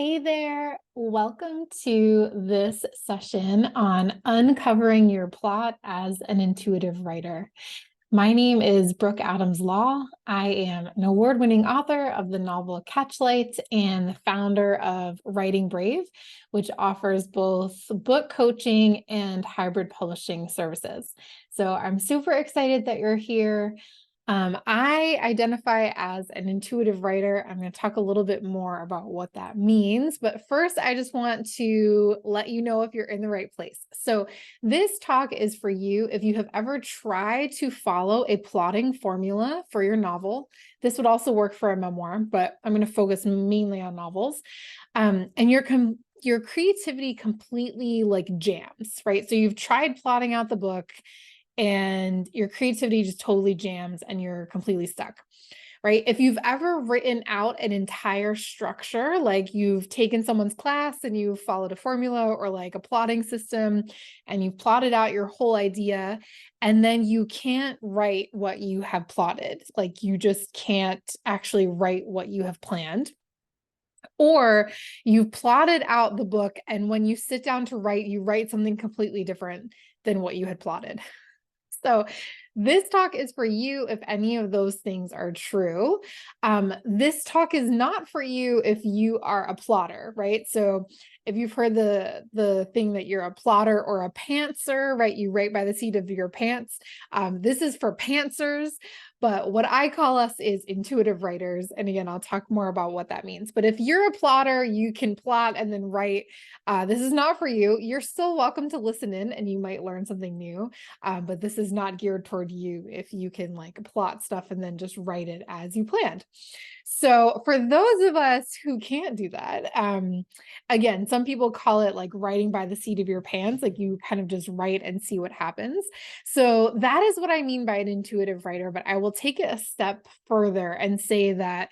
Hey there, welcome to this session on uncovering your plot as an intuitive writer. My name is Brooke Adams Law. I am an award-winning author of the novel Catchlight and the founder of Writing Brave, which offers both book coaching and hybrid publishing services. So I'm super excited that you're here. I identify as an intuitive writer. I'm going to talk a little bit more about what that means. But first, I just want to let you know if you're in the right place. So this talk is for you if you have ever tried to follow a plotting formula for your novel. This would also work for a memoir, but I'm going to focus mainly on novels. And your creativity completely like jams, right? So you've tried plotting out the book and your creativity just totally jams and you're completely stuck, right? If you've ever written out an entire structure, like you've taken someone's class and you've followed a formula or like a plotting system and you've plotted out your whole idea, and then you can't write what you have plotted, like you just can't actually write what you have planned. Or you've plotted out the book, and when you sit down to write, you write something completely different than what you had plotted. So this talk is for you if any of those things are true. This talk is not for you if you are a plotter, right? So if you've heard the thing that you're a plotter or a pantser, right? You write by the seat of your pants. This is for pantsers. But what I call us is intuitive writers. And again, I'll talk more about what that means. But if you're a plotter, you can plot and then write. This is not for you. You're still welcome to listen in and you might learn something new. But this is not geared toward you if you can like plot stuff and then just write it as you planned. So for those of us who can't do that, again, some people call it like writing by the seat of your pants, like you kind of just write and see what happens. So that is what I mean by an intuitive writer, but I will take it a step further and say that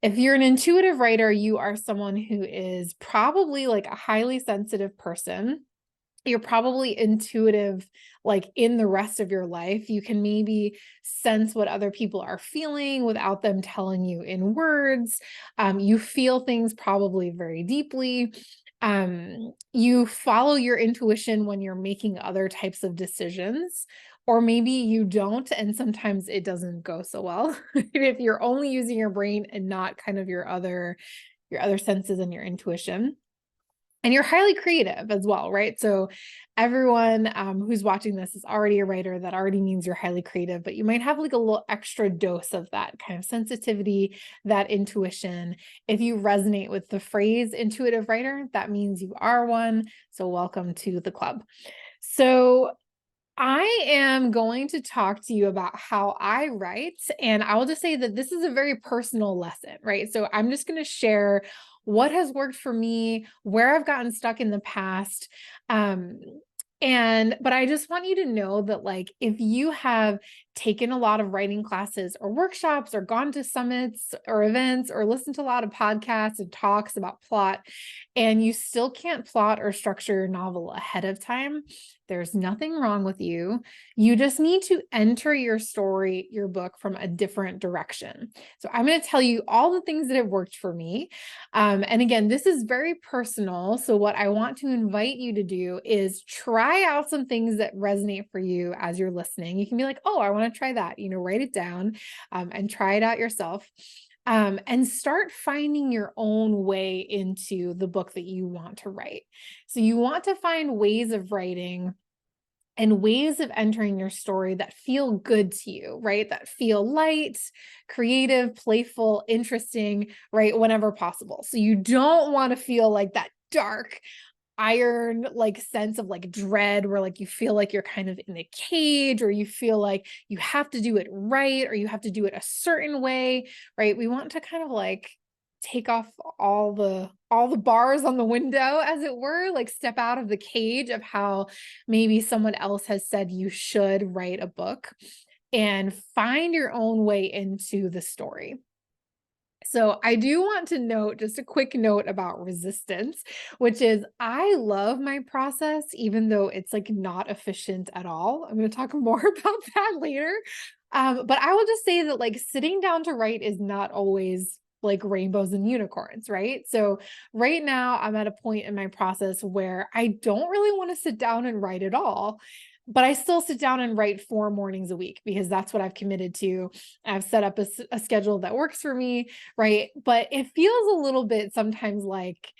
if you're an intuitive writer, you are someone who is probably like a highly sensitive person. You're probably intuitive, like in the rest of your life. You can maybe sense what other people are feeling without them telling you in words. You feel things probably very deeply. You follow your intuition when you're making other types of decisions, or maybe you don't, and sometimes it doesn't go so well. If you're only using your brain and not kind of your other senses and your intuition. And you're highly creative as well, right? So everyone who's watching this is already a writer. That already means you're highly creative, but you might have like a little extra dose of that kind of sensitivity, that intuition. If you resonate with the phrase intuitive writer, that means you are one. So welcome to the club. So I am going to talk to you about how I write, and I will just say that this is a very personal lesson, right? So I'm just going to share what has worked for me, where I've gotten stuck in the past. But I just want you to know that like if you have taken a lot of writing classes or workshops or gone to summits or events or listened to a lot of podcasts and talks about plot and you still can't plot or structure your novel ahead of time, there's nothing wrong with you. You just need to enter your story, your book from a different direction. So I'm going to tell you all the things that have worked for me. And again, this is very personal. So what I want to invite you to do is try out some things that resonate for you as you're listening. You can be like, oh, I want to try that, write it down and try it out yourself. And start finding your own way into the book that you want to write. So you want to find ways of writing and ways of entering your story that feel good to you, right? That feel light, creative, playful, interesting, right? Whenever possible. So you don't want to feel like that dark, iron like sense of like dread where like you feel like you're kind of in a cage, or you feel like you have to do it right, or you have to do it a certain way, right? We want to kind of like take off all the bars on the window, as it were, like step out of the cage of how maybe someone else has said you should write a book and find your own way into the story. So I do want to note just a quick note about resistance, which is I love my process, even though it's like not efficient at all. I'm going to talk more about that later. But I will just say that like sitting down to write is not always like rainbows and unicorns, right? So right now I'm at a point in my process where I don't really want to sit down and write at all, but I still sit down and write 4 mornings a week because that's what I've committed to. I've set up a schedule that works for me, right? But it feels a little bit sometimes like,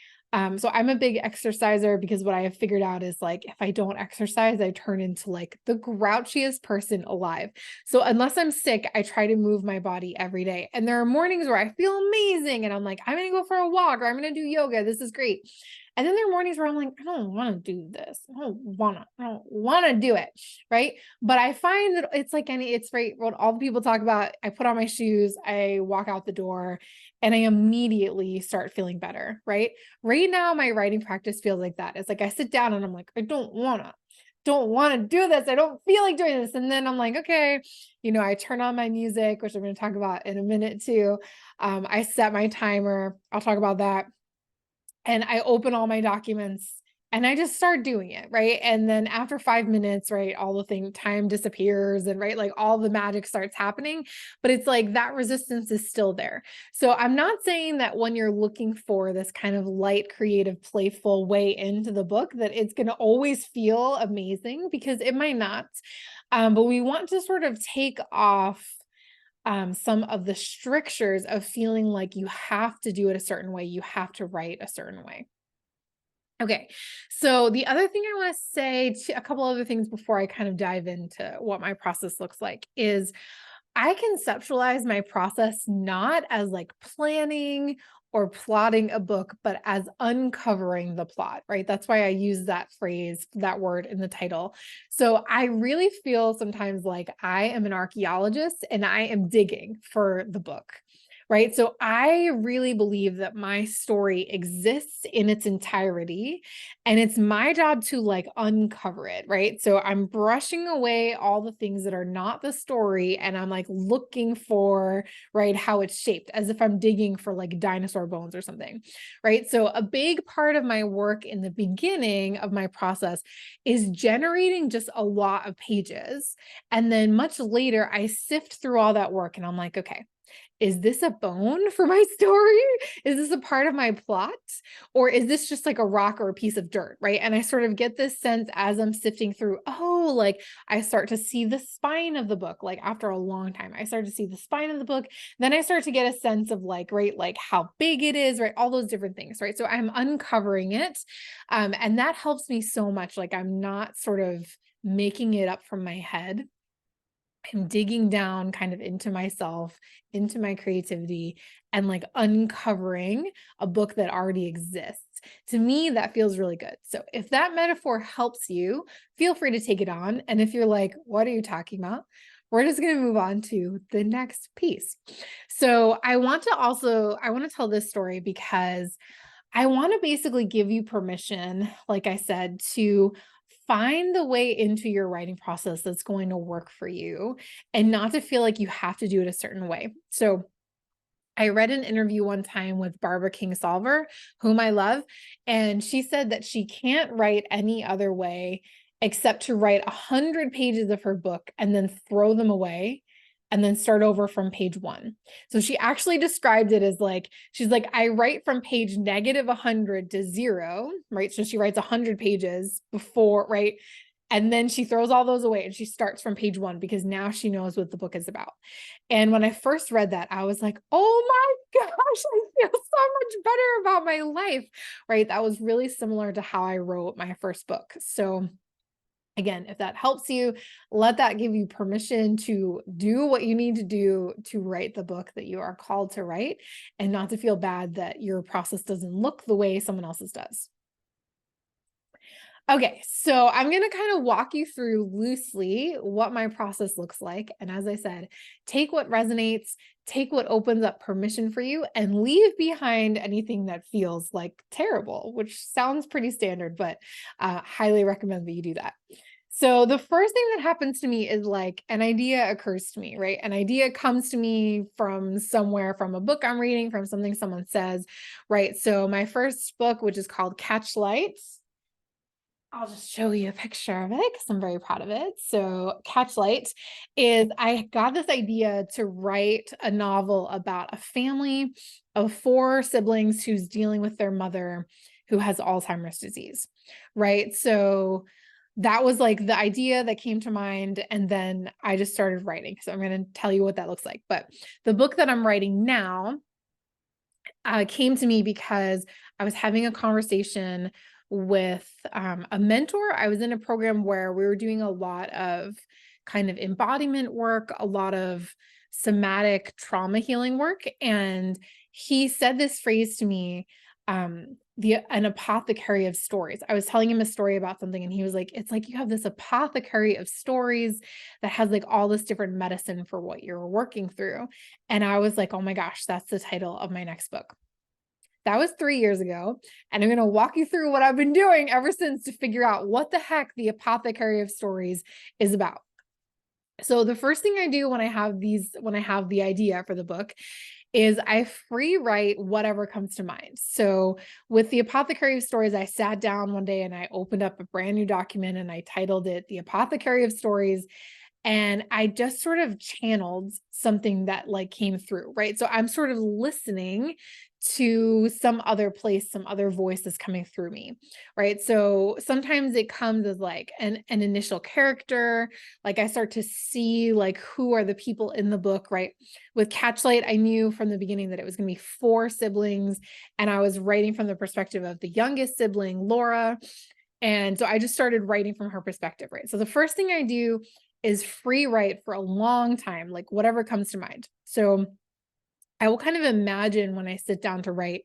so I'm a big exerciser because what I have figured out is like, if I don't exercise, I turn into like the grouchiest person alive. So unless I'm sick, I try to move my body every day. And there are mornings where I feel amazing and I'm like, I'm going to go for a walk or I'm going to do yoga. This is great. And then there are mornings where I'm like, I don't want to do this. I don't want to do it. Right. But I find that it's like it's right. What all the people talk about. I put on my shoes, I walk out the door and I immediately start feeling better. Right. Right now, my writing practice feels like that. It's like I sit down and I'm like, I don't want to do this. I don't feel like doing this. And then I'm like, okay, I turn on my music, which I'm going to talk about in a minute too. I set my timer. I'll talk about that. And I open all my documents and I just start doing it, right? And then after 5 minutes, right, all the time disappears and right, like all the magic starts happening, but it's like that resistance is still there. So I'm not saying that when you're looking for this kind of light, creative, playful way into the book, that it's going to always feel amazing because it might not. But we want to sort of take off some of the strictures of feeling like you have to do it a certain way, you have to write a certain way. Okay, so the other thing I want to say, a couple other things before I kind of dive into what my process looks like is I conceptualize my process not as like planning or plotting a book, but as uncovering the plot, right? That's why I use that phrase, that word in the title. So I really feel sometimes like I am an archaeologist and I am digging for the book. Right. So I really believe that my story exists in its entirety and it's my job to like uncover it. Right. So I'm brushing away all the things that are not the story and I'm like looking for, right, how it's shaped as if I'm digging for like dinosaur bones or something. Right. So a big part of my work in the beginning of my process is generating just a lot of pages. And then much later, I sift through all that work and I'm like, okay, is this a bone for my story? Is this a part of my plot? Or is this just like a rock or a piece of dirt? Right. And I sort of get this sense as I'm sifting through, oh, like I start to see the spine of the book. Like after a long time, I start to see the spine of the book. Then I start to get a sense of like, right, like how big it is, right? All those different things. Right. So I'm uncovering it. And that helps me so much. Like I'm not sort of making it up from my head. I'm digging down kind of into myself, into my creativity, and like uncovering a book that already exists. To me, that feels really good. So if that metaphor helps you, feel free to take it on. And if you're like, what are you talking about? We're just going to move on to the next piece. So I want to tell this story because I want to basically give you permission, like I said, to find the way into your writing process that's going to work for you and not to feel like you have to do it a certain way. So I read an interview one time with Barbara Kingsolver, whom I love, and she said that she can't write any other way except to write 100 pages of her book and then throw them away and then start over from page 1. So she actually described it as like, she's like, I write from page -100 to 0, right? So she writes 100 pages before, right? And then she throws all those away and she starts from page 1 because now she knows what the book is about. And when I first read that, I was like, oh my gosh, I feel so much better about my life, right? That was really similar to how I wrote my first book. So again, if that helps you, let that give you permission to do what you need to do to write the book that you are called to write and not to feel bad that your process doesn't look the way someone else's does. Okay, so I'm going to kind of walk you through loosely what my process looks like. And as I said, take what resonates, take what opens up permission for you, and leave behind anything that feels like terrible, which sounds pretty standard, but highly recommend that you do that. So the first thing that happens to me is like an idea occurs to me, right? An idea comes to me from somewhere, from a book I'm reading, from something someone says, right? So my first book, which is called Catch Lights. I'll just show you a picture of it because I'm very proud of it. So, Catchlight is I got this idea to write a novel about a family of four siblings who's dealing with their mother who has Alzheimer's disease, right? So, that was like the idea that came to mind. And then I just started writing. So, I'm going to tell you what that looks like. But the book that I'm writing now came to me because I was having a conversation with a mentor. I was in a program where we were doing a lot of kind of embodiment work, a lot of somatic trauma healing work. And he said this phrase to me, an apothecary of stories. I was telling him a story about something, and he was like, it's like you have this apothecary of stories that has like all this different medicine for what you're working through. And I was like, oh my gosh, that's the title of my next book. That was 3 years ago. And I'm going to walk you through what I've been doing ever since to figure out what the heck the apothecary of stories is about. So the first thing I do when I have the idea for the book is I free write whatever comes to mind. So with the apothecary of stories, I sat down one day and I opened up a brand new document and I titled it The Apothecary of Stories. And I just sort of channeled something that like came through, right? So I'm sort of listening to some other place, some other voice is coming through me, right? So sometimes it comes as like an initial character, like I start to see like who are the people in the book, right? With Catchlight, I knew from the beginning that it was going to be four siblings, and I was writing from the perspective of the youngest sibling, Laura. And so I just started writing from her perspective, right? So the first thing I do is free write for a long time, like whatever comes to mind. So I will kind of imagine when I sit down to write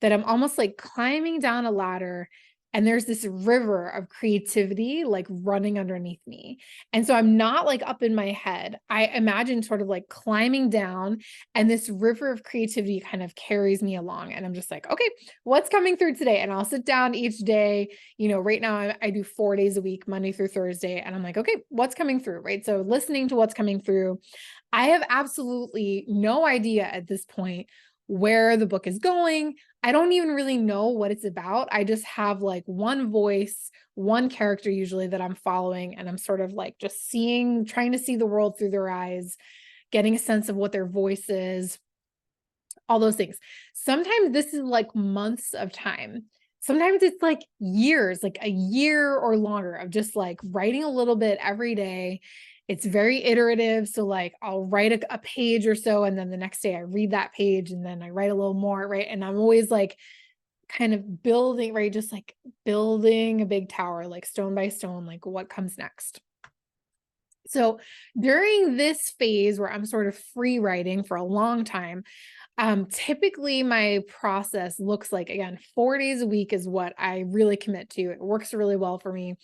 that I'm almost like climbing down a ladder and there's this river of creativity like running underneath me. And so I'm not like up in my head. I imagine sort of like climbing down, and this river of creativity kind of carries me along. And I'm just like, okay, what's coming through today? And I'll sit down each day. Right now I do 4 days a week, Monday through Thursday. And I'm like, okay, what's coming through, right? So listening to what's coming through. I have absolutely no idea at this point where the book is going. I don't even really know what it's about. I just have like one voice, one character usually that I'm following, and I'm sort of like just trying to see the world through their eyes, getting a sense of what their voice is, all those things. Sometimes this is like months of time. Sometimes it's like years, like a year or longer of just like writing a little bit every day. It's very iterative. So like I'll write a page or so, and then the next day I read that page and then I write a little more, right? And I'm always like kind of building, right? Just like building a big tower, like stone by stone, like what comes next. So during this phase where I'm sort of free writing for a long time, typically my process looks like, again, 4 days a week is what I really commit to. It works really well for me,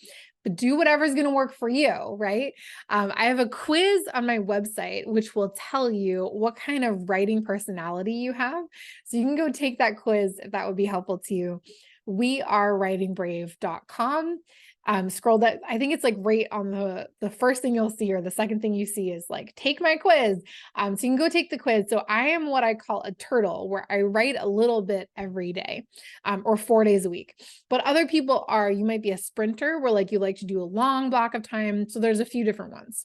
but do whatever's going to work for you, right? I have a quiz on my website, which will tell you what kind of writing personality you have. So you can go take that quiz if that would be helpful to you. wearewritingbrave.com. Scroll that. I think it's like right on the first thing you'll see, or the second thing you see is like, take my quiz. So you can go take the quiz. So I am what I call a turtle, where I write a little bit every day, or 4 days a week. But other people you might be a sprinter, where like you like to do a long block of time. So there's a few different ones.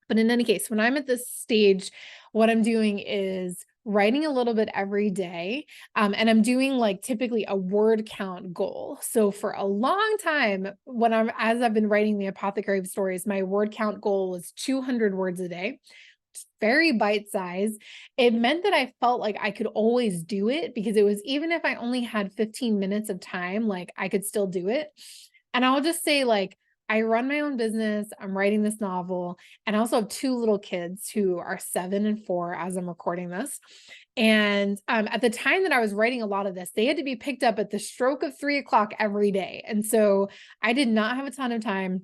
But in any case, when I'm at this stage, what I'm doing is writing a little bit every day. And I'm doing like typically a word count goal. So for a long time, as I've been writing the Apothecary of Stories, my word count goal was 200 words a day. Very bite size. It meant that I felt like I could always do it, because it was, even if I only had 15 minutes of time, like I could still do it. And I'll just say, like, I run my own business. I'm writing this novel, and I also have two little kids who are 7 and 4 as I'm recording this. And at the time that I was writing a lot of this, they had to be picked up at the stroke of 3 o'clock every day. And so I did not have a ton of time.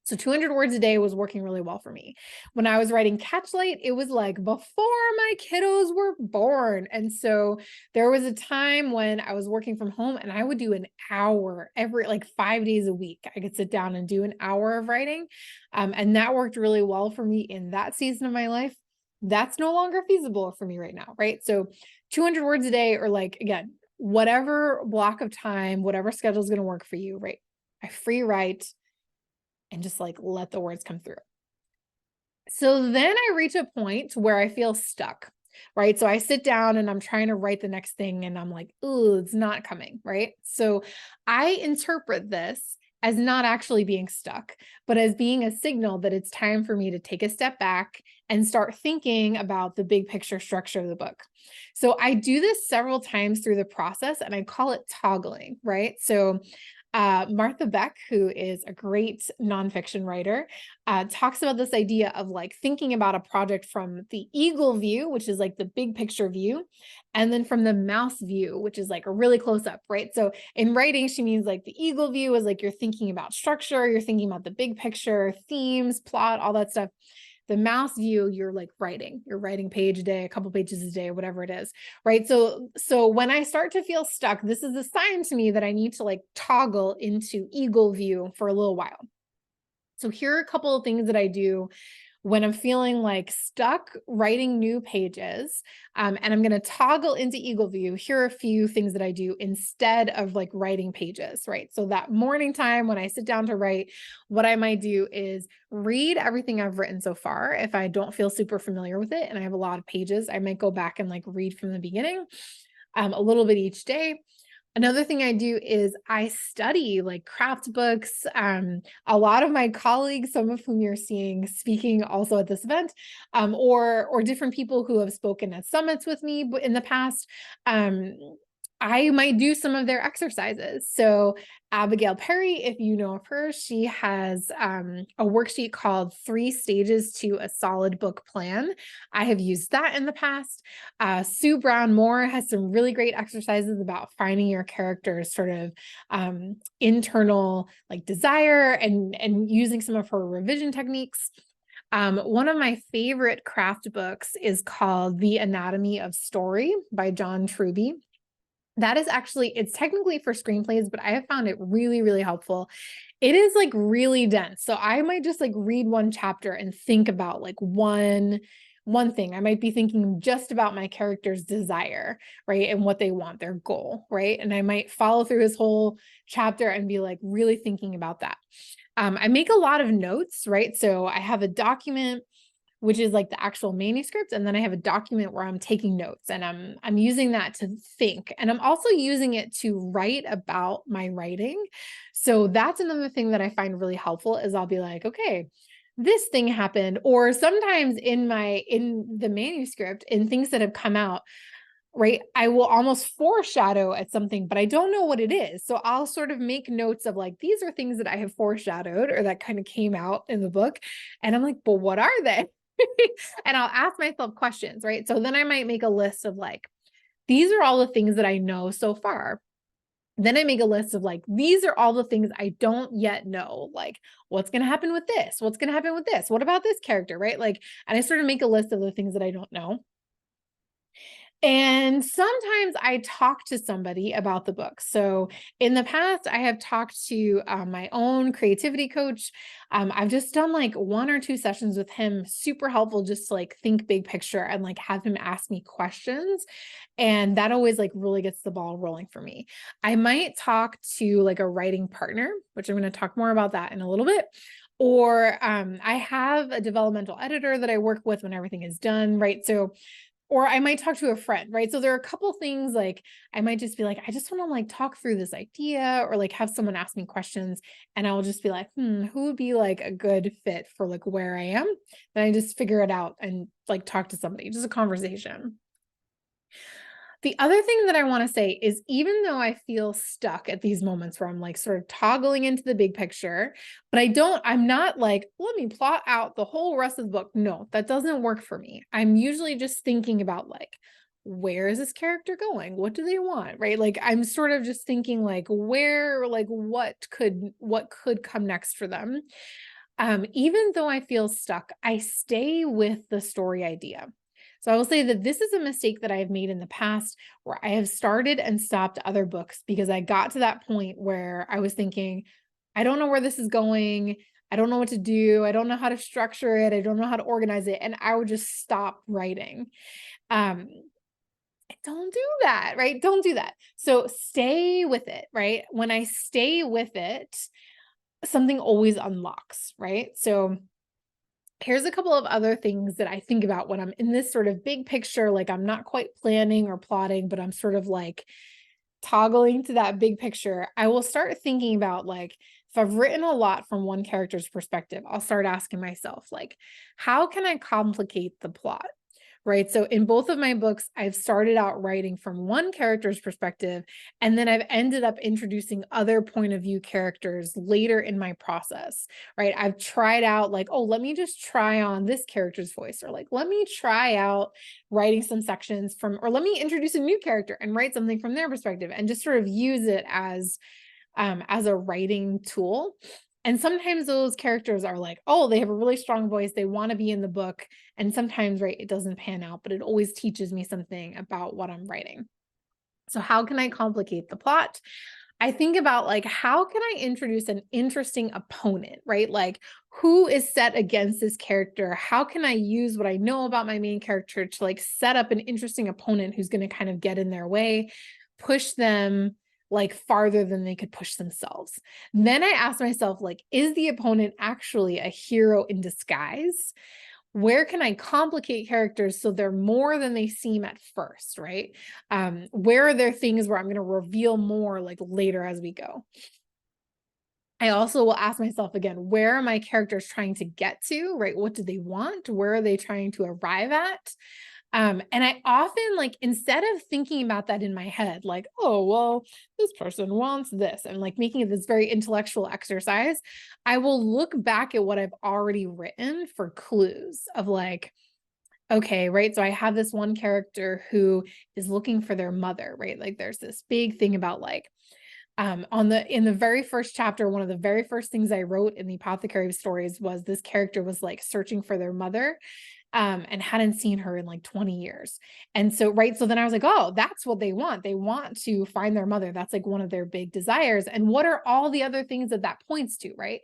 So 200 words a day was working really well for me. When I was writing Catchlight, it was like before my kiddos were born. And so there was a time when I was working from home and I would do an hour every, like 5 days a week. I could sit down and do an hour of writing. And that worked really well for me in that season of my life. That's no longer feasible for me right now, right? So 200 words a day, or like, again, whatever block of time, whatever schedule is going to work for you, right? I free write and just like let the words come through. So then I reach a point where I feel stuck, right? So I sit down and I'm trying to write the next thing and I'm like, ooh, it's not coming, right? So I interpret this as not actually being stuck, but as being a signal that it's time for me to take a step back and start thinking about the big picture structure of the book. So I do this several times through the process and I call it toggling, right? So Martha Beck, who is a great nonfiction writer, talks about this idea of like thinking about a project from the eagle view, which is like the big picture view, and then from the mouse view, which is like a really close up, right? So in writing, she means like the eagle view is like you're thinking about structure, you're thinking about the big picture, themes, plot, all that stuff. The mouse view, you're like you're writing page a day, a couple pages a day, whatever it is, right? So when I start to feel stuck, this is a sign to me that I need to like toggle into eagle view for a little while. So here are a couple of things that I do when I'm feeling like stuck writing new pages, and I'm going to toggle into eagle view. Here are a few things that I do instead of like writing pages, right? So that morning time when I sit down to write, what I might do is read everything I've written so far. If I don't feel super familiar with it and I have a lot of pages, I might go back and like read from the beginning, a little bit each day. Another thing I do is I study like craft books. A lot of my colleagues, some of whom you're seeing speaking also at this event, or different people who have spoken at summits with me in the past, I might do some of their exercises. So Abigail Perry, if you know of her, she has a worksheet called 3 Stages to a Solid Book Plan. I have used that in the past. Sue Brown Moore has some really great exercises about finding your character's sort of internal like desire and using some of her revision techniques. One of my favorite craft books is called The Anatomy of Story by John Truby. That is actually, it's technically for screenplays, but I have found it really, really helpful. It is like really dense. So I might just like read one chapter and think about like one thing. I might be thinking just about my character's desire, right? And what they want, their goal, right? And I might follow through his whole chapter and be like really thinking about that. I make a lot of notes, right? So I have a document which is like the actual manuscript. And then I have a document where I'm taking notes and I'm using that to think. And I'm also using it to write about my writing. So that's another thing that I find really helpful is I'll be like, okay, this thing happened. Or sometimes in the manuscript, in things that have come out, right, I will almost foreshadow at something, but I don't know what it is. So I'll sort of make notes of like, these are things that I have foreshadowed or that kind of came out in the book. And I'm like, but what are they? And I'll ask myself questions, right? So then I might make a list of like, these are all the things that I know so far. Then I make a list of like, these are all the things I don't yet know. Like, what's going to happen with this? What's going to happen with this? What about this character, right? Like, and I sort of make a list of the things that I don't know. And sometimes I talk to somebody about the book. So in the past, I have talked to my own creativity coach. I've just done like 1 or 2 sessions with him, super helpful just to like think big picture and like have him ask me questions. And that always like really gets the ball rolling for me. I might talk to like a writing partner, which I'm going to talk more about that in a little bit. Or I have a developmental editor that I work with when everything is done, right? So or I might talk to a friend, right? So there are a couple things like I might just be like, I just want to like talk through this idea or like have someone ask me questions. And I'll just be like, who would be like a good fit for like where I am? Then I just figure it out and like talk to somebody, just a conversation. The other thing that I want to say is even though I feel stuck at these moments where I'm like sort of toggling into the big picture, but I'm not like, let me plot out the whole rest of the book. No, that doesn't work for me. I'm usually just thinking about like, where is this character going? What do they want? Right? Like I'm sort of just thinking like what could come next for them. Even though I feel stuck, I stay with the story idea. So I will say that this is a mistake that I have made in the past where I have started and stopped other books because I got to that point where I was thinking, I don't know where this is going. I don't know what to do. I don't know how to structure it. I don't know how to organize it. And I would just stop writing. don't do that, right? Don't do that. So stay with it, right? When I stay with it, something always unlocks, right? So here's a couple of other things that I think about when I'm in this sort of big picture, like I'm not quite planning or plotting, but I'm sort of like toggling to that big picture. I will start thinking about like, if I've written a lot from one character's perspective, I'll start asking myself, like, how can I complicate the plot? Right. So in both of my books, I've started out writing from one character's perspective, and then I've ended up introducing other point of view characters later in my process. Right. I've tried out like, oh, let me just try on this character's voice, or like, let me try out writing some sections from, or let me introduce a new character and write something from their perspective and just sort of use it as a writing tool. And sometimes those characters are like, oh, they have a really strong voice. They want to be in the book. And sometimes, right, it doesn't pan out, but it always teaches me something about what I'm writing. So how can I complicate the plot? I think about like, how can I introduce an interesting opponent, right? Like, who is set against this character? How can I use what I know about my main character to like set up an interesting opponent who's going to kind of get in their way, push them like farther than they could push themselves? Then I ask myself, like, is the opponent actually a hero in disguise? Where can I complicate characters so they're more than they seem at first, right? Where are there things where I'm going to reveal more like later as we go? I also will ask myself again, where are my characters trying to get to, right? What do they want? Where are they trying to arrive at? And I often like, instead of thinking about that in my head, like, oh, well, this person wants this, and like making it this very intellectual exercise, I will look back at what I've already written for clues of like, okay, right. So I have this one character who is looking for their mother, right? Like there's this big thing about like, in the very first chapter, one of the very first things I wrote in the Apothecary of Stories was this character was like searching for their mother, and hadn't seen her in like 20 years. And so, right. So then I was like, oh, that's what they want. They want to find their mother. That's like one of their big desires. And what are all the other things that that points to, right?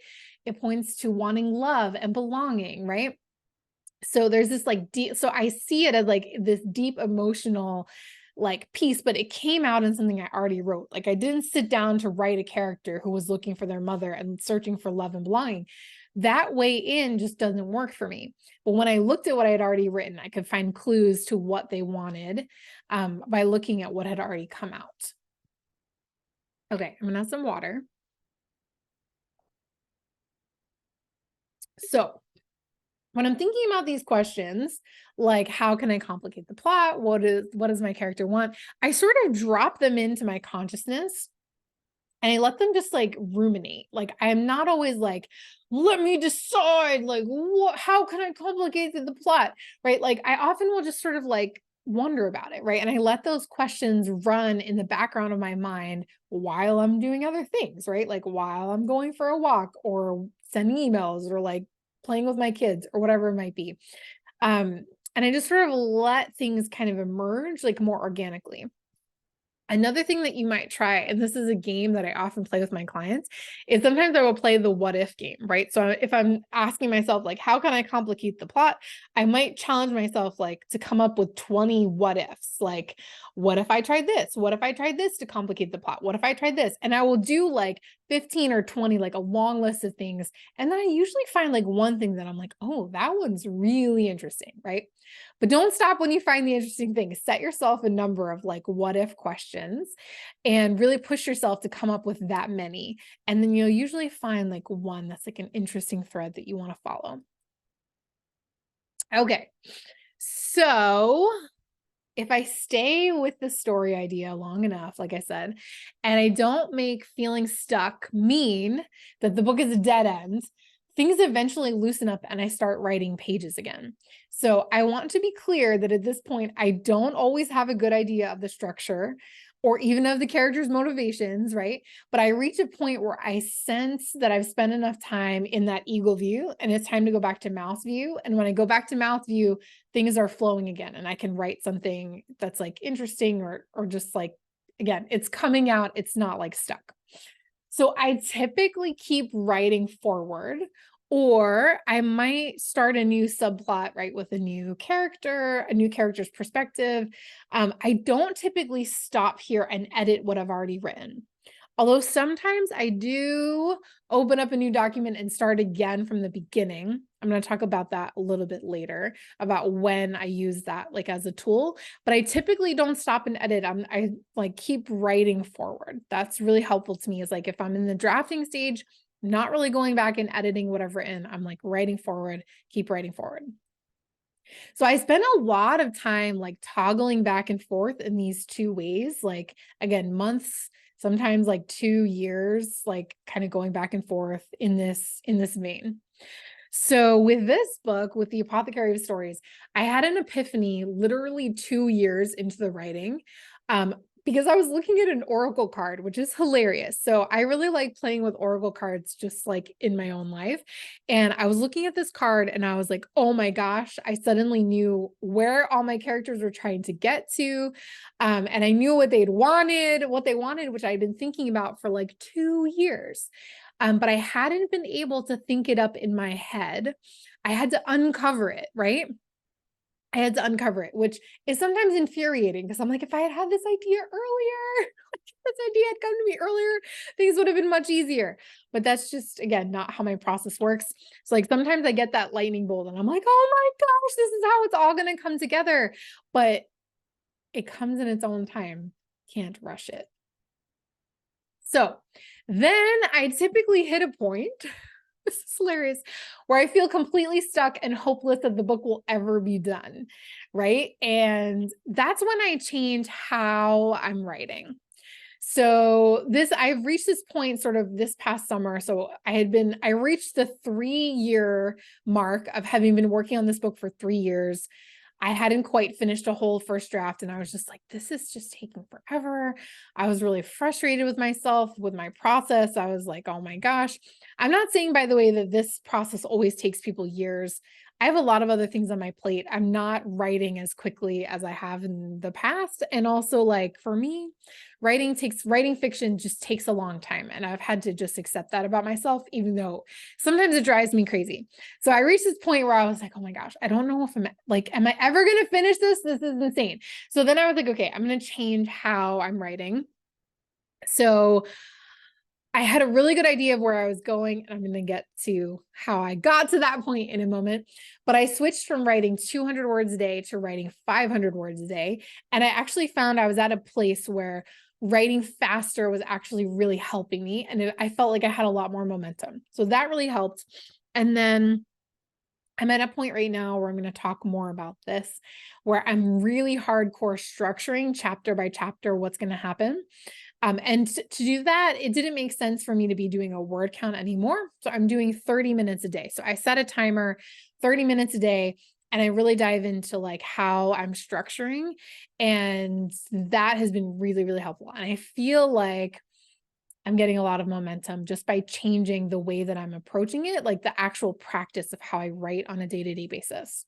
It points to wanting love and belonging, right? So there's this like deep, so I see it as like this deep emotional like piece, but it came out in something I already wrote. Like I didn't sit down to write a character who was looking for their mother and searching for love and belonging. That way in just doesn't work for me. But when I looked at what I had already written, I could find clues to what they wanted, by looking at what had already come out. Okay, I'm gonna have some water. So when I'm thinking about these questions, like how can I complicate the plot? What does my character want? I sort of drop them into my consciousness and I let them just like ruminate. Like I'm not always like, let me decide, like, how can I complicate the plot? Right. Like I often will just sort of like wonder about it. Right. And I let those questions run in the background of my mind while I'm doing other things, right? Like while I'm going for a walk or sending emails or like playing with my kids or whatever it might be. And I just sort of let things kind of emerge like more organically. Another thing that you might try, and this is a game that I often play with my clients, is sometimes I will play the what if game, right? So if I'm asking myself, like, how can I complicate the plot? I might challenge myself, like, to come up with 20 what ifs. Like, what if I tried this? What if I tried this to complicate the plot? What if I tried this? And I will do like 15 or 20, like a long list of things. And then I usually find like one thing that I'm like, oh, that one's really interesting, right? But don't stop when you find the interesting thing. Set yourself a number of like what if questions and really push yourself to come up with that many. And then you'll usually find like one that's like an interesting thread that you want to follow. Okay. So if I stay with the story idea long enough, like I said, and I don't make feeling stuck mean that the book is a dead end, things eventually loosen up and I start writing pages again. So I want to be clear that at this point, I don't always have a good idea of the structure or even of the character's motivations, right? But I reach a point where I sense that I've spent enough time in that eagle view and it's time to go back to mouse view. And when I go back to mouse view, things are flowing again and I can write something that's like interesting or just like, again, it's coming out. It's not like stuck. So I typically keep writing forward, Or I might start a new subplot, right, with a new character's perspective. I don't typically stop here and edit what I've already written. Although sometimes I do open up a new document and start again from the beginning. I'm going to talk about that a little bit later, about when I use that like as a tool, but I typically don't stop and edit. I like keep writing forward. That's really helpful to me, is like if I'm in the drafting stage, not really going back and editing what I've written, I'm like writing forward, keep writing forward. So I spend a lot of time like toggling back and forth in these two ways, like again, months, sometimes like 2 years, like kind of going back and forth in this vein. So with this book, with the Apothecary of Stories, I had an epiphany literally 2 years into the writing. Because I was looking at an oracle card, which is hilarious. So I really like playing with oracle cards just like in my own life. And I was looking at this card and I was like, oh my gosh, I suddenly knew where all my characters were trying to get to. And I knew what they wanted, which I'd been thinking about for like 2 years. But I hadn't been able to think it up in my head. I had to uncover it, right? I had to uncover it, which is sometimes infuriating because I'm like, if I had had this idea earlier, this idea had come to me earlier, things would have been much easier. But that's just, again, not how my process works. So like sometimes I get that lightning bolt and I'm like, oh my gosh, this is how it's all going to come together. But it comes in its own time. Can't rush it. So then I typically hit a point, this is hilarious, where I feel completely stuck and hopeless that the book will ever be done, right? And that's when I change how I'm writing. So I've reached this point sort of this past summer. So I reached the 3-year mark of having been working on this book for 3 years. I hadn't quite finished a whole first draft and I was just like, this is just taking forever. I was really frustrated with myself, with my process. I was like, oh my gosh. I'm not saying, by the way, that this process always takes people years. I have a lot of other things on my plate. I'm not writing as quickly as I have in the past. And also, like, for me, writing fiction just takes a long time. And I've had to just accept that about myself, even though sometimes it drives me crazy. So I reached this point where I was like, oh my gosh, I don't know if am I ever going to finish this? This is insane. So then I was like, okay, I'm going to change how I'm writing. So I had a really good idea of where I was going, and I'm going to get to how I got to that point in a moment. But I switched from writing 200 words a day to writing 500 words a day. And I actually found I was at a place where writing faster was actually really helping me. And I felt like I had a lot more momentum. So that really helped. And then I'm at a point right now where I'm going to talk more about this, where I'm really hardcore structuring chapter by chapter what's going to happen. And to do that, it didn't make sense for me to be doing a word count anymore. So I'm doing 30 minutes a day. So I set a timer, 30 minutes a day, and I really dive into like how I'm structuring. And that has been really, really helpful. And I feel like I'm getting a lot of momentum just by changing the way that I'm approaching it, like the actual practice of how I write on a day-to-day basis.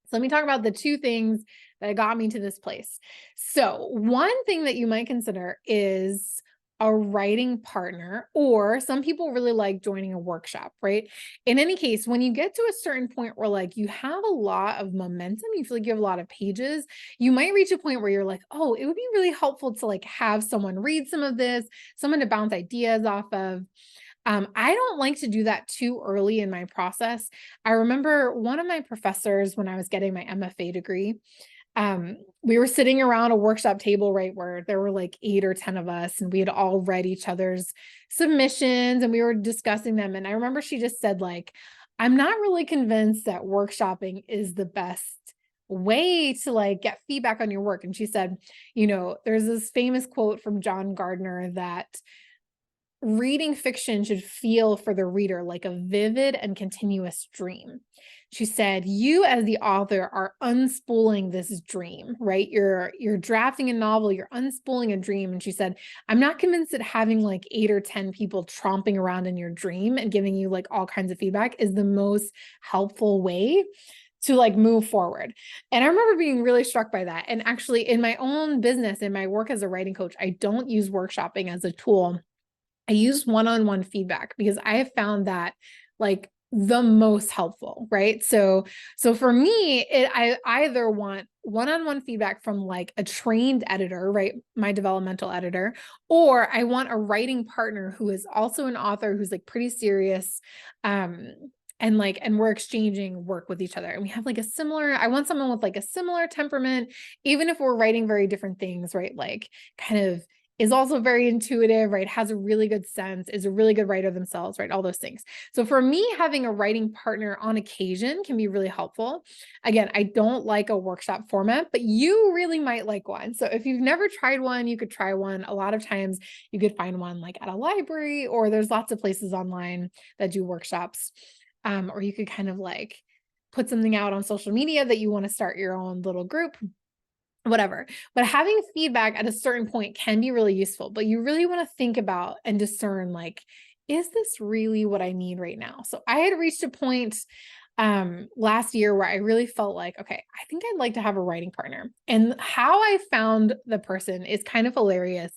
So let me talk about the two things that got me to this place. So one thing that you might consider is a writing partner, or some people really like joining a workshop, right? In any case, when you get to a certain point where like you have a lot of momentum, you feel like you have a lot of pages, you might reach a point where you're like, oh, it would be really helpful to like have someone read some of this, someone to bounce ideas off of. I don't like to do that too early in my process. I remember one of my professors when I was getting my MFA degree, we were sitting around a workshop table, right, where there were like 8 or 10 of us, and we had all read each other's submissions and we were discussing them. And I remember she just said, like, I'm not really convinced that workshopping is the best way to like get feedback on your work. And she said, there's this famous quote from John Gardner that reading fiction should feel for the reader like a vivid and continuous dream. She said, you as the author are unspooling this dream, right? You're drafting a novel, you're unspooling a dream. And she said, I'm not convinced that having like 8 or 10 people tromping around in your dream and giving you like all kinds of feedback is the most helpful way to like move forward. And I remember being really struck by that. And actually in my own business, in my work as a writing coach, I don't use workshopping as a tool. I use one-on-one feedback because I have found that like the most helpful, right? So for me, I either want one-on-one feedback from like a trained editor, right? My developmental editor, or I want a writing partner who is also an author who's like pretty serious. And we're exchanging work with each other. And we have like I want someone with like a similar temperament, even if we're writing very different things, right? Like kind of is also very intuitive, right? Has a really good sense, is a really good writer themselves, right? All those things. So for me, having a writing partner on occasion can be really helpful. Again, I don't like a workshop format, but you really might like one. So if you've never tried one, you could try one. A lot of times you could find one like at a library, or there's lots of places online that do workshops. Or you could kind of like put something out on social media that you want to start your own little group, whatever. But having feedback at a certain point can be really useful, but you really want to think about and discern, like, is this really what I need right now? So I had reached a point last year where I really felt like, okay, I think I'd like to have a writing partner. And how I found the person is kind of hilarious.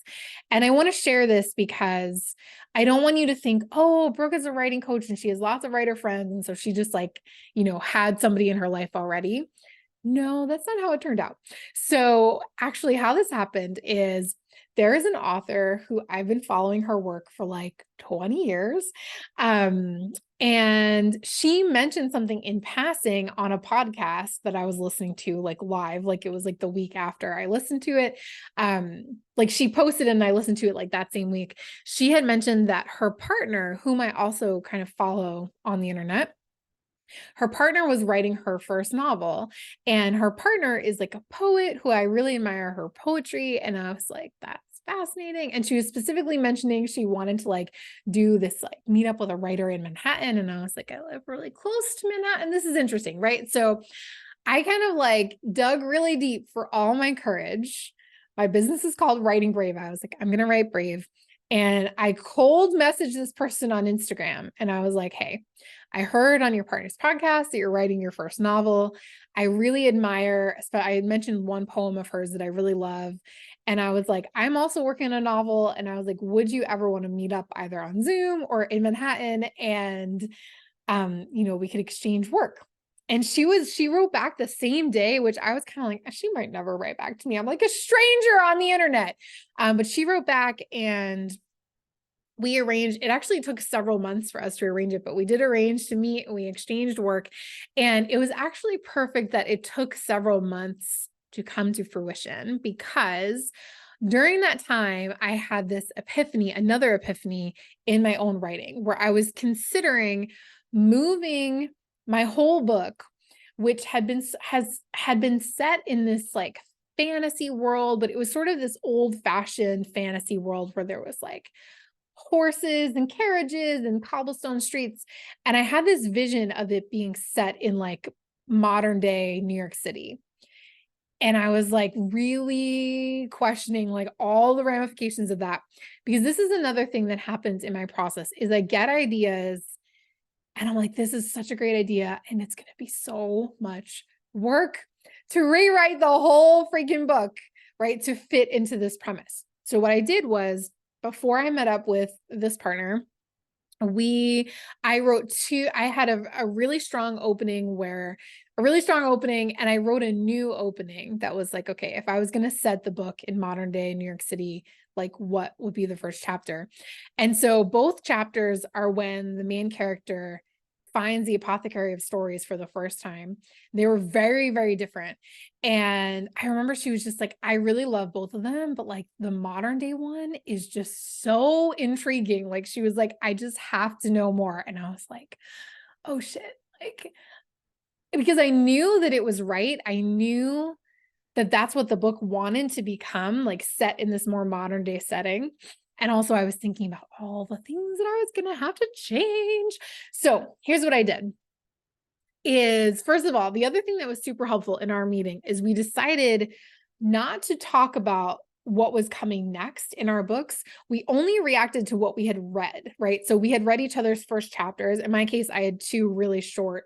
And I want to share this because I don't want you to think, oh, Brooke is a writing coach and she has lots of writer friends. And so she just like, had somebody in her life already. No, that's not how it turned out. So actually how this happened is there is an author who I've been following her work for like 20 years. And she mentioned something in passing on a podcast that I was listening to like live, like it was like the week after I listened to it. Like she posted and I listened to it like that same week. She had mentioned that her partner, whom I also kind of follow on the internet, her partner was writing her first novel, and her partner is like a poet who I really admire her poetry. And I was like, that's fascinating. And she was specifically mentioning she wanted to like do this like meet up with a writer in Manhattan. And I was like, I live really close to Manhattan. This is interesting, right? So I kind of like dug really deep for all my courage. My business is called Writing Brave. I was like, I'm going to write brave. And I cold messaged this person on Instagram. And I was like, hey, I heard on your partner's podcast that you're writing your first novel. I really admire, I had mentioned one poem of hers that I really love. And I was like, I'm also working on a novel. And I was like, would you ever want to meet up either on Zoom or in Manhattan? And, we could exchange work. And she wrote back the same day, which I was kind of like, she might never write back to me. I'm like a stranger on the internet. But she wrote back and we arranged, it actually took several months for us to arrange it, but we did arrange to meet and we exchanged work. And it was actually perfect that it took several months to come to fruition, because during that time, I had this epiphany, another epiphany in my own writing, where I was considering moving my whole book, which had been set in this like fantasy world, but it was sort of this old-fashioned fantasy world where there was like horses and carriages and cobblestone streets. And I had this vision of it being set in like modern day New York City. And I was like really questioning like all the ramifications of that, because this is another thing that happens in my process is I get ideas and I'm like, this is such a great idea. And it's going to be so much work to rewrite the whole freaking book, right? To fit into this premise. So what I did was, before I met up with this partner, I had a really strong opening and I wrote a new opening that was like, okay, if I was going to set the book in modern day New York City, like what would be the first chapter? And so both chapters are when the main character finds the apothecary of stories for the first time. They were very, very different. And I remember she was just like, I really love both of them, but like the modern day one is just so intriguing. Like she was like, I just have to know more. And I was like, oh shit. Like, because I knew that it was right. I knew that that's what the book wanted to become, like set in this more modern day setting. And also I was thinking about all the things that I was going to have to change. So here's what I did is, first of all, the other thing that was super helpful in our meeting is we decided not to talk about what was coming next in our books. We only reacted to what we had read, right? So we had read each other's first chapters. In my case, I had two really short,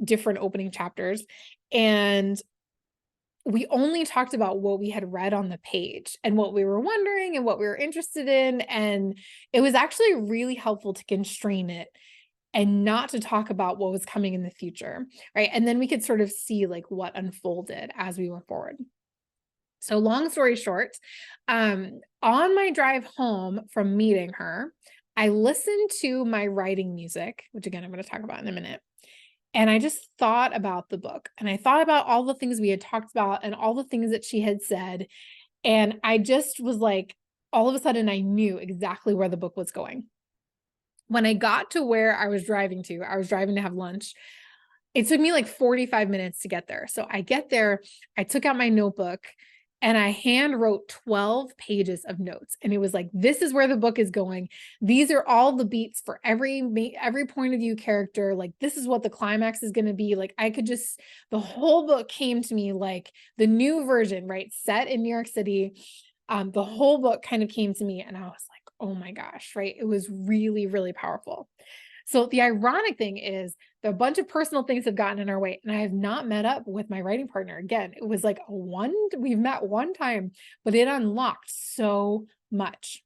different opening chapters. And we only talked about what we had read on the page and what we were wondering and what we were interested in. And it was actually really helpful to constrain it and not to talk about what was coming in the future, right? And then we could sort of see like what unfolded as we went forward. So long story short, on my drive home from meeting her, I listened to my writing music, which again, I'm going to talk about in a minute. And I just thought about the book, and I thought about all the things we had talked about and all the things that she had said. And I just was like, all of a sudden I knew exactly where the book was going. When I got to where I was driving to have lunch. It took me like 45 minutes to get there. So I get there, I took out my notebook and I hand wrote 12 pages of notes. And it was like, this is where the book is going. These are all the beats for every point of view character. Like, this is what the climax is going to be. Like, the whole book came to me like the new version, right? Set in New York City. The whole book kind of came to me and I was like, oh my gosh, right? It was really, really powerful. So the ironic thing is a bunch of personal things have gotten in our way, and I have not met up with my writing partner again. It was like we've met one time, but it unlocked so much.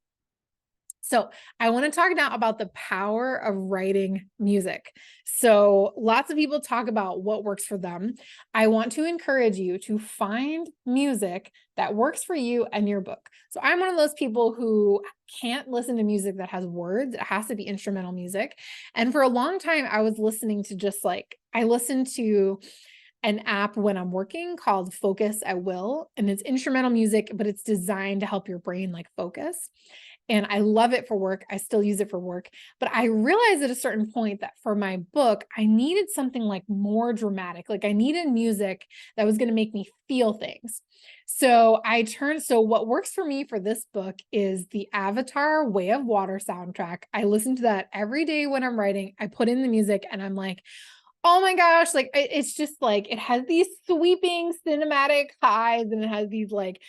So I want to talk now about the power of writing music. So lots of people talk about what works for them. I want to encourage you to find music that works for you and your book. So I'm one of those people who can't listen to music that has words. It has to be instrumental music. And for a long time, I was listening to I listened to an app when I'm working called Focus at Will, and it's instrumental music, but it's designed to help your brain like focus. And I love it for work. I still use it for work. But I realized at a certain point that for my book, I needed something like more dramatic. Like I needed music that was going to make me feel things. So what works for me for this book is the Avatar Way of Water soundtrack. I listen to that every day when I'm writing. I put in the music and I'm like, oh my gosh, like it's just like, it has these sweeping cinematic highs and it has these like,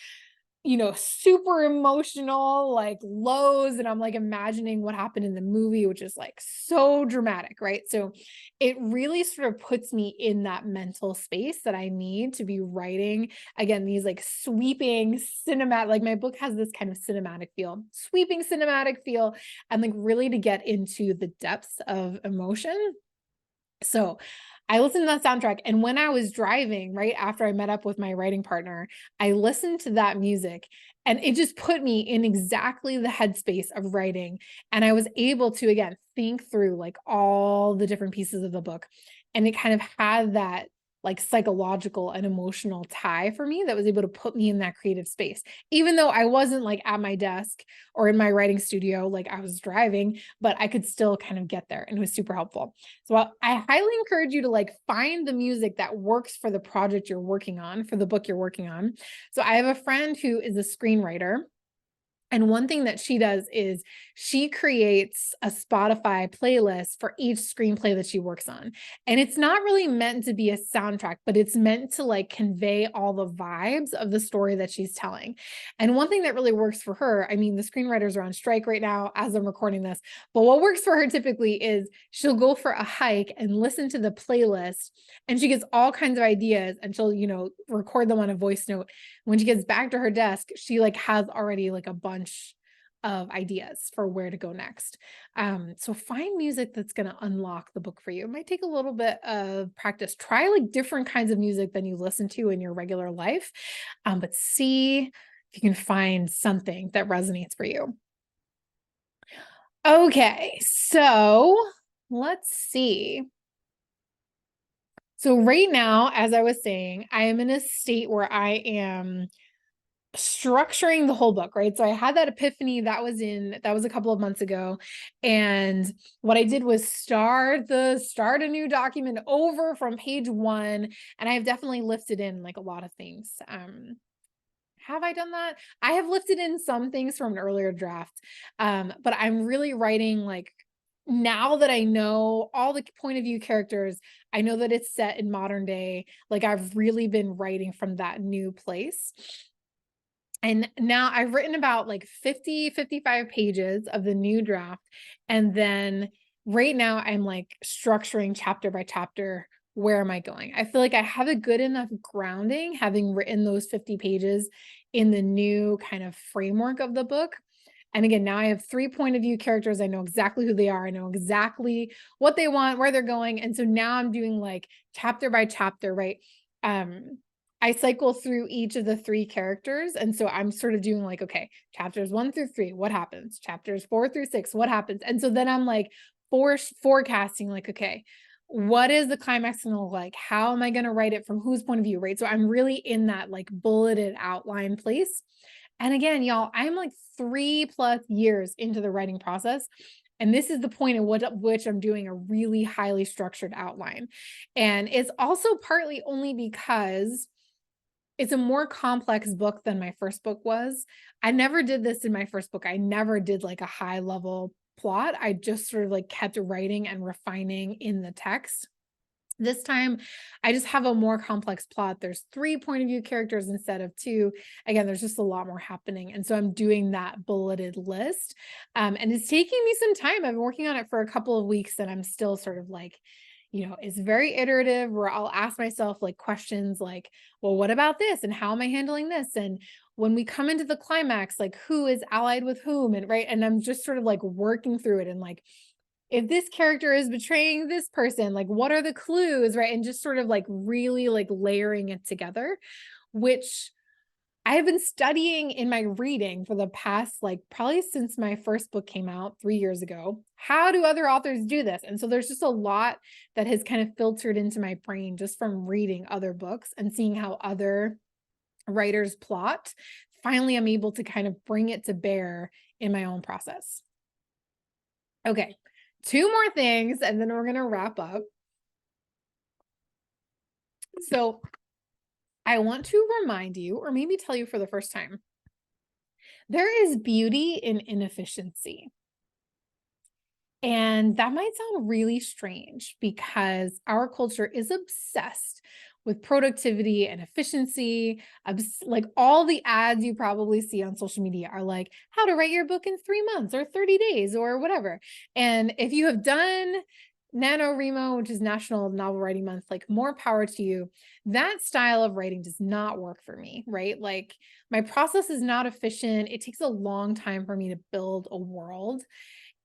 super emotional like lows. And I'm like imagining what happened in the movie, which is like so dramatic, right? So it really sort of puts me in that mental space that I need to be writing. Again, these like sweeping cinematic, like my book has this kind of cinematic feel, sweeping cinematic feel, and like really to get into the depths of emotion. So I listened to that soundtrack. And when I was driving, right after I met up with my writing partner, I listened to that music and it just put me in exactly the headspace of writing. And I was able to, again, think through like all the different pieces of the book. And it kind of had that like psychological and emotional tie for me that was able to put me in that creative space, even though I wasn't like at my desk or in my writing studio, like I was driving, but I could still kind of get there and it was super helpful. So I highly encourage you to like find the music that works for the project you're working on, for the book you're working on. So I have a friend who is a screenwriter. And one thing that she does is she creates a Spotify playlist for each screenplay that she works on. And it's not really meant to be a soundtrack, but it's meant to like convey all the vibes of the story that she's telling. And one thing that really works for her, I mean, the screenwriters are on strike right now as I'm recording this, but what works for her typically is she'll go for a hike and listen to the playlist and she gets all kinds of ideas and she'll, record them on a voice note. When she gets back to her desk, she like has already like a bunch of ideas for where to go next. So find music that's going to unlock the book for you. It might take a little bit of practice. Try like different kinds of music than you listen to in your regular life, but see if you can find something that resonates for you. Okay, so let's see. So right now, as I was saying, I am in a state where I am structuring the whole book, right? So I had that epiphany that was a couple of months ago. And what I did was start a new document over from page 1. And I have definitely lifted in like a lot of things. Have I done that? I have lifted in some things from an earlier draft. But I'm really writing like, now that I know all the point of view characters, I know that it's set in modern day. Like I've really been writing from that new place. And now I've written about like 55 pages of the new draft. And then right now I'm like structuring chapter by chapter. Where am I going? I feel like I have a good enough grounding having written those 50 pages in the new kind of framework of the book And again, now I have 3 point of view characters. I know exactly who they are. I know exactly what they want, where they're going. And so now I'm doing like chapter by chapter, right? I cycle through each of the 3 characters. And so I'm sort of doing like, okay, chapters 1 through 3, what happens? Chapters 4 through 6, what happens? And so then I'm like forecasting, like, okay, what is the climax going to look like? How am I going to write it from whose point of view, right? So I'm really in that like bulleted outline place. And again, y'all, I'm like 3+ years into the writing process. And this is the point at which I'm doing a really highly structured outline. And it's also partly only because it's a more complex book than my first book was. I never did this in my first book. I never did like a high level plot. I just sort of like kept writing and refining in the text. This time, I just have a more complex plot. There's 3 point of view characters instead of 2. Again, there's just a lot more happening. And so I'm doing that bulleted list. And it's taking me some time. I've been working on it for a couple of weeks and I'm still sort of like, it's very iterative where I'll ask myself like questions like, well, what about this? And how am I handling this? And when we come into the climax, like who is allied with whom? And right. And I'm just sort of like working through it and like, if this character is betraying this person, like what are the clues, right? And just sort of like really like layering it together, which I have been studying in my reading for the past, like probably since my first book came out 3 years ago. How do other authors do this? And so there's just a lot that has kind of filtered into my brain just from reading other books and seeing how other writers plot. Finally, I'm able to kind of bring it to bear in my own process. Okay. 2 more things, and then we're going to wrap up. So I want to remind you, or maybe tell you for the first time, there is beauty in inefficiency. And that might sound really strange because our culture is obsessed with productivity and efficiency. Like all the ads you probably see on social media are like how to write your book in 3 months or 30 days or whatever. And if you have done NaNoWriMo, which is National Novel Writing Month, like more power to you. That style of writing does not work for me, right? Like my process is not efficient. It takes a long time for me to build a world.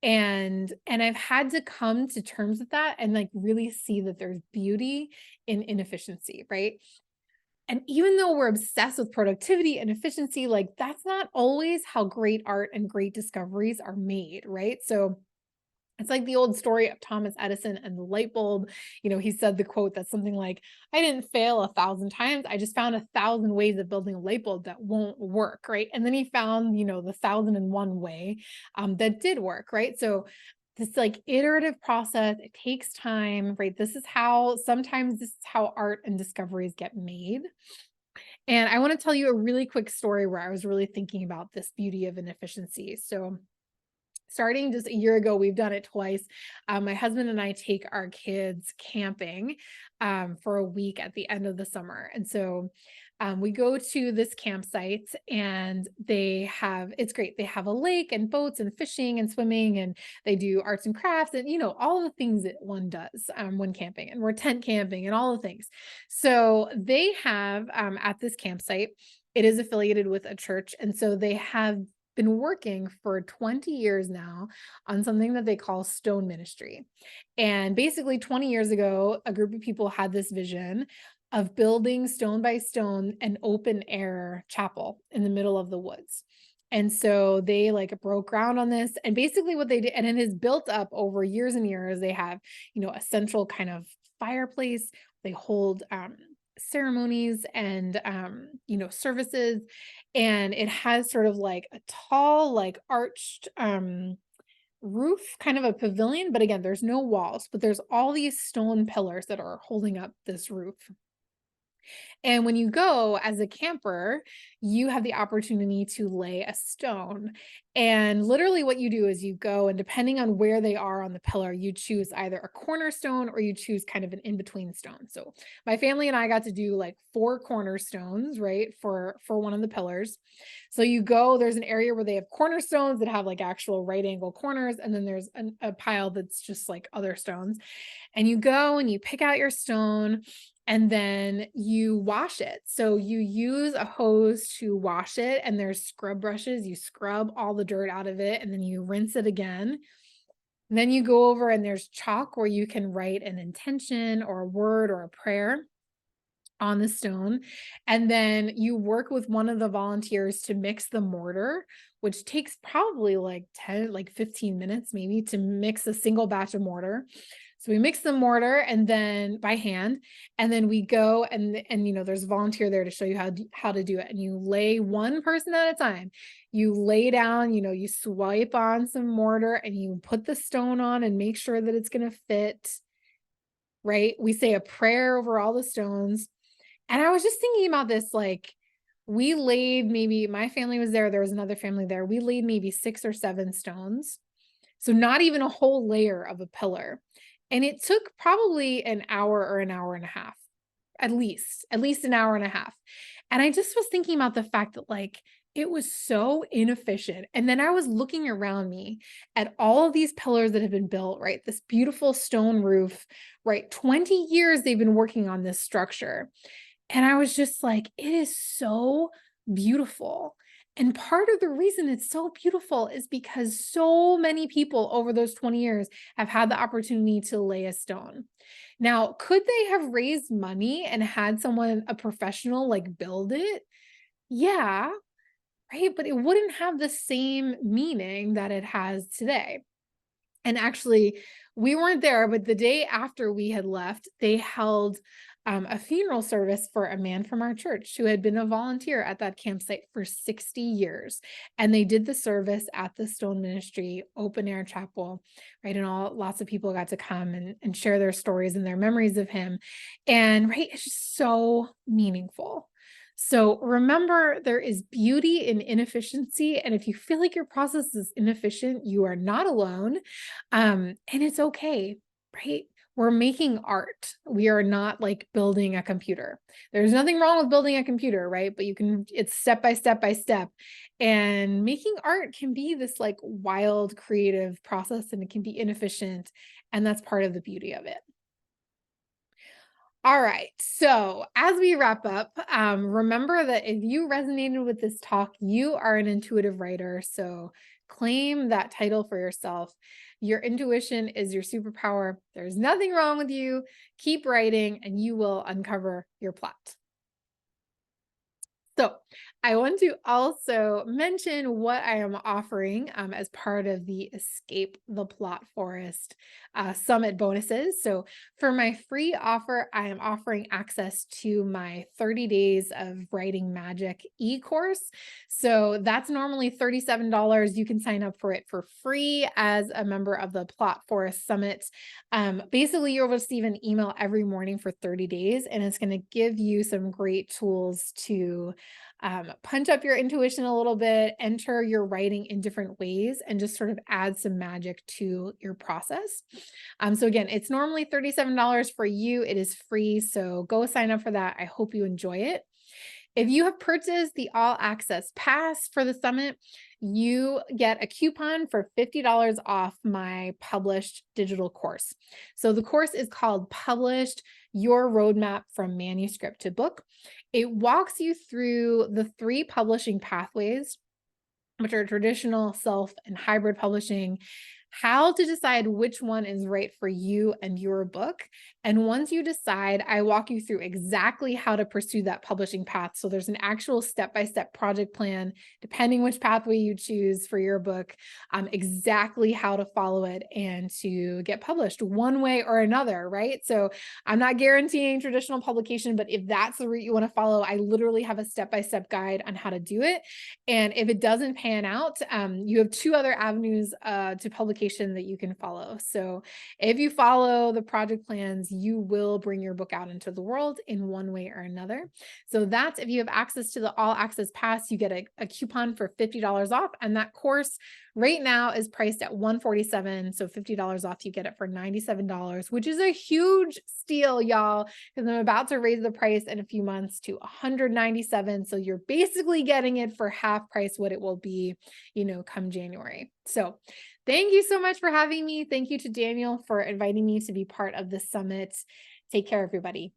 And I've had to come to terms with that and like really see that there's beauty in inefficiency, right? And even though we're obsessed with productivity and efficiency, like that's not always how great art and great discoveries are made, right? So it's like the old story of Thomas Edison and the light bulb. He said the quote that's something like, I didn't fail 1,000 times. I just found 1,000 ways of building a light bulb that won't work, right? And then he found, the 1,001 way that did work, right? So this like iterative process, it takes time, right? Sometimes this is how art and discoveries get made. And I want to tell you a really quick story where I was really thinking about this beauty of inefficiency. So starting just a year ago, we've done it twice. My husband and I take our kids camping for a week at the end of the summer. And so we go to this campsite and it's great. They have a lake and boats and fishing and swimming, and they do arts and crafts and, all the things that one does when camping, and we're tent camping and all the things. So they have at this campsite, it is affiliated with a church. And so they have been working for 20 years now on something that they call stone ministry. And basically 20 years ago, a group of people had this vision of building stone by stone an open air chapel in the middle of the woods. And so they like broke ground on this, and basically what they did, and it has built up over years and years. They have, a central kind of fireplace. They hold ceremonies and services, and it has sort of like a tall like arched roof, kind of a pavilion, but again there's no walls, but there's all these stone pillars that are holding up this roof. And when you go as a camper, you have the opportunity to lay a stone. And literally what you do is you go, and depending on where they are on the pillar, you choose either a cornerstone or you choose kind of an in-between stone. So my family and I got to do like 4 cornerstones, right, for one of the pillars. So you go, there's an area where they have cornerstones that have like actual right angle corners, and then there's a pile that's just like other stones. And you go and you pick out your stone, and then you wash it. So you use a hose to wash it, and there's scrub brushes. You scrub all the dirt out of it, and then you rinse it again. And then you go over and there's chalk where you can write an intention or a word or a prayer on the stone. And then you work with one of the volunteers to mix the mortar, which takes probably like 10, like 15 minutes maybe to mix a single batch of mortar. So we mix the mortar and then by hand, and then we go and there's a volunteer there to show you how to do it. And you lay one person at a time. You lay down, you swipe on some mortar and you put the stone on and make sure that it's going to fit, right? We say a prayer over all the stones. And I was just thinking about this, like we laid maybe my family was there was another family there. We laid maybe 6 or 7 stones. So not even a whole layer of a pillar. And it took probably an hour or an hour and a half, at least an hour and a half. And I just was thinking about the fact that like it was so inefficient. And then I was looking around me at all of these pillars that have been built, right? This beautiful stone roof, right? 20 years they've been working on this structure. And I was just like, it is so beautiful. And part of the reason it's so beautiful is because so many people over those 20 years have had the opportunity to lay a stone. Now, could they have raised money and had someone, a professional, like build it? Yeah, right. But it wouldn't have the same meaning that it has today. And actually, we weren't there, but the day after we had left, they held a funeral service for a man from our church who had been a volunteer at that campsite for 60 years. And they did the service at the Stone Ministry open air chapel, right? And lots of people got to come and share their stories and their memories of him. And right, it's just so meaningful. So remember, there is beauty in inefficiency. And if you feel like your process is inefficient, you are not alone. And it's okay, right? We're making art. We are not like building a computer. There's nothing wrong with building a computer, right? But it's step by step by step. And making art can be this like wild creative process, and it can be inefficient. And that's part of the beauty of it. All right. So as we wrap up, remember that if you resonated with this talk, you are an intuitive writer. So claim that title for yourself. Your intuition is your superpower. There's nothing wrong with you. Keep writing and you will uncover your plot. So I want to also mention what I am offering as part of the Escape the Plot Forest Summit bonuses. So for my free offer, I am offering access to my 30 days of writing magic e-course. So that's normally $37. You can sign up for it for free as a member of the Plot Forest Summit. Basically, you'll receive an email every morning for 30 days, and it's going to give you some great tools to punch up your intuition a little bit, enter your writing in different ways, and just sort of add some magic to your process. So again, it's normally $37 for you. It is free. So go sign up for that. I hope you enjoy it. If you have purchased the all access pass for the summit, you get a coupon for $50 off my published digital course. So the course is called Published: Your Roadmap from Manuscript to Book. It walks you through the 3 publishing pathways, which are traditional, self, and hybrid publishing, how to decide which one is right for you and your book. And once you decide, I walk you through exactly how to pursue that publishing path. So there's an actual step-by-step project plan, depending which pathway you choose for your book, exactly how to follow it and to get published one way or another, right? So I'm not guaranteeing traditional publication, but if that's the route you want to follow, I literally have a step-by-step guide on how to do it. And if it doesn't pan out, you have 2 other avenues to publication that you can follow. So if you follow the project plans, you will bring your book out into the world in one way or another. So that's, if you have access to the all access pass, you get a coupon for $50 off. And that course right now is priced at $147. So $50 off, you get it for $97, which is a huge steal, y'all, because I'm about to raise the price in a few months to $197. So you're basically getting it for half price what it will be, come January. So thank you so much for having me. Thank you to Daniel for inviting me to be part of the summit. Take care, everybody.